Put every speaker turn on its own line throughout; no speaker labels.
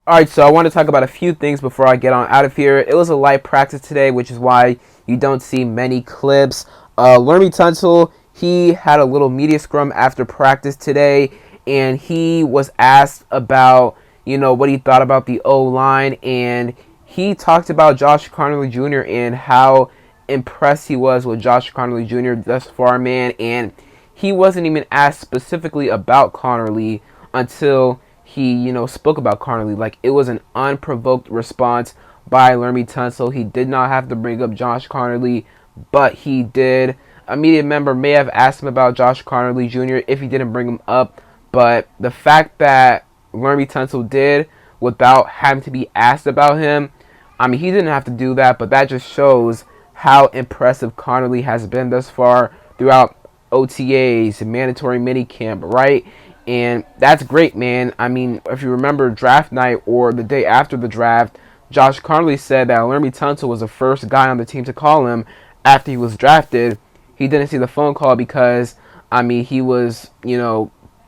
Alright, so I want to talk about a few things before I get on out of here. It was a light practice today, which is why you don't see many clips. Laremy Tunsil, he had a little media scrum after practice today, and he was asked about, what he thought about the O-line, and he talked about Josh Conerly Jr. and how impressed he was with Josh Conerly Jr. thus far, man, and he wasn't even asked specifically about Conerly until he, spoke about Conerly. Like, it was an unprovoked response by Laremy Tunsil. He did not have to bring up Josh Conerly, but he did. A media member may have asked him about Josh Conerly Jr. if he didn't bring him up, but the fact that Laremy Tunsil did without having to be asked about him, I mean, he didn't have to do that, but that just shows how impressive Conerly has been thus far throughout OTAs, mandatory minicamp, right? And that's great, man. I mean, if you remember draft night or the day after the draft, Josh Conerly said that Laremy Tunsil was the first guy on the team to call him after he was drafted. He didn't see the phone call because, I mean, he was,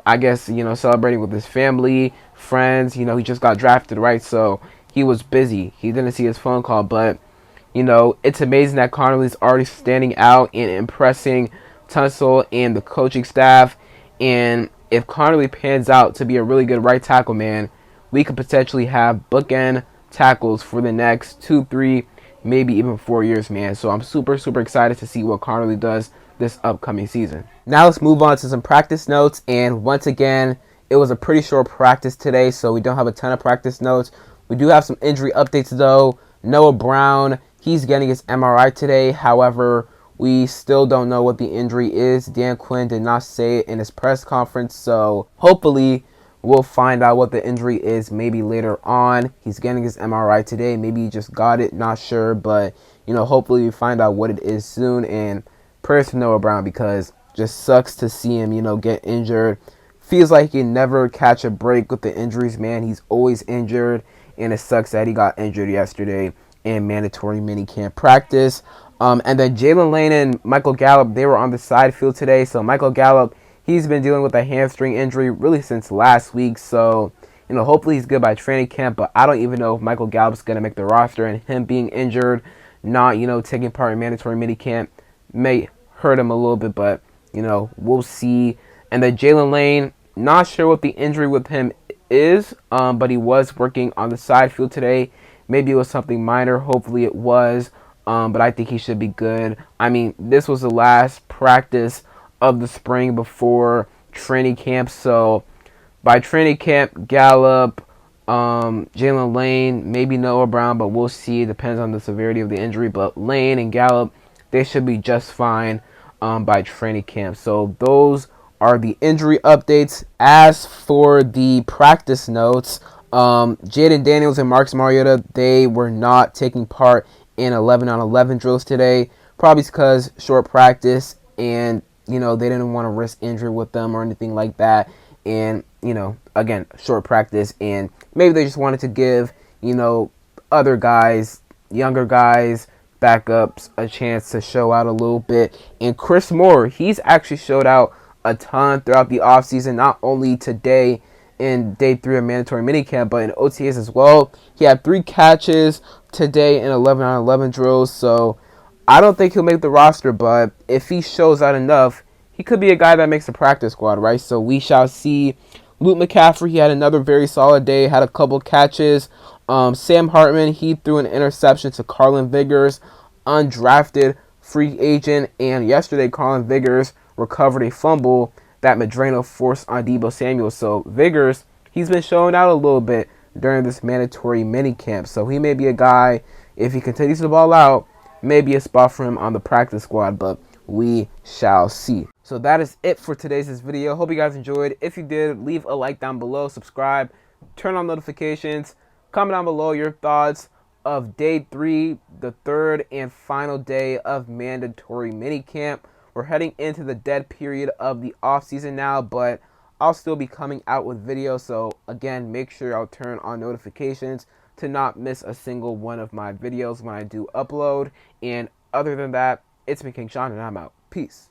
I guess, celebrating with his family, friends. He just got drafted, right? So he was busy. He didn't see his phone call, but, it's amazing that Conerly's already standing out and impressing Tunsil and the coaching staff. And if Conerly pans out to be a really good right tackle, man, we could potentially have bookend tackles for the next 2, 3, maybe even 4 years, man. So I'm super, super excited to see what Conerly does this upcoming season. Now let's move on to some practice notes. And once again, it was a pretty short practice today, so we don't have a ton of practice notes. We do have some injury updates, though. Noah Brown, he's getting his MRI today. However, we still don't know what the injury is. Dan Quinn did not say it in his press conference, so hopefully we'll find out what the injury is maybe later on. He's getting his MRI today. Maybe he just got it, not sure, but hopefully we find out what it is soon. And prayers to Noah Brown, because just sucks to see him, get injured. Feels like he can never catch a break with the injuries, man. He's always injured, and it sucks that he got injured yesterday in mandatory minicamp practice. And then Jalen Lane and Michael Gallup, they were on the side field today. So Michael Gallup, he's been dealing with a hamstring injury really since last week. So, hopefully he's good by training camp. But I don't even know if Michael Gallup's going to make the roster. And him being injured, not, taking part in mandatory minicamp may hurt him a little bit. But, we'll see. And then Jalen Lane, not sure what the injury with him is. But he was working on the side field today. Maybe it was something minor. Hopefully it was. But I think he should be good. I mean, this was the last practice of the spring before training camp. So by training camp, Gallup, Jalen Lane, maybe Noah Brown, but we'll see. It depends on the severity of the injury. But Lane and Gallup, they should be just fine by training camp. So those are the injury updates. As for the practice notes, Jaden Daniels and Marcus Mariota, they were not taking part in 11-on-11 drills today, probably because short practice, and they didn't want to risk injury with them or anything like that. And again, short practice, and maybe they just wanted to give other guys, younger guys, backups, a chance to show out a little bit. And Chris Moore, he's actually showed out a ton throughout the offseason, not only today in day 3 of mandatory minicamp, but in OTAs as well. He had 3 catches today in 11-on-11 drills, so I don't think he'll make the roster, but if he shows out enough, he could be a guy that makes the practice squad, right? So we shall see. Luke McCaffrey, he had another very solid day, had a couple catches. Sam Hartman, he threw an interception to Carlin Vigors, undrafted free agent, and yesterday Carlin Vigors recovered a fumble that Medrano forced on Deebo Samuel. So Vigors, he's been showing out a little bit during this mandatory minicamp. So he may be a guy, if he continues to ball out, maybe a spot for him on the practice squad, but we shall see. So that is it for today's video. Hope you guys enjoyed. If you did, leave a like down below, subscribe, turn on notifications, comment down below your thoughts of day 3, the 3rd and final day of mandatory minicamp. We're heading into the dead period of the off season now, but I'll still be coming out with videos. So again, make sure y'all turn on notifications to not miss a single one of my videos when I do upload. And other than that, it's been King Sean, and I'm out. Peace.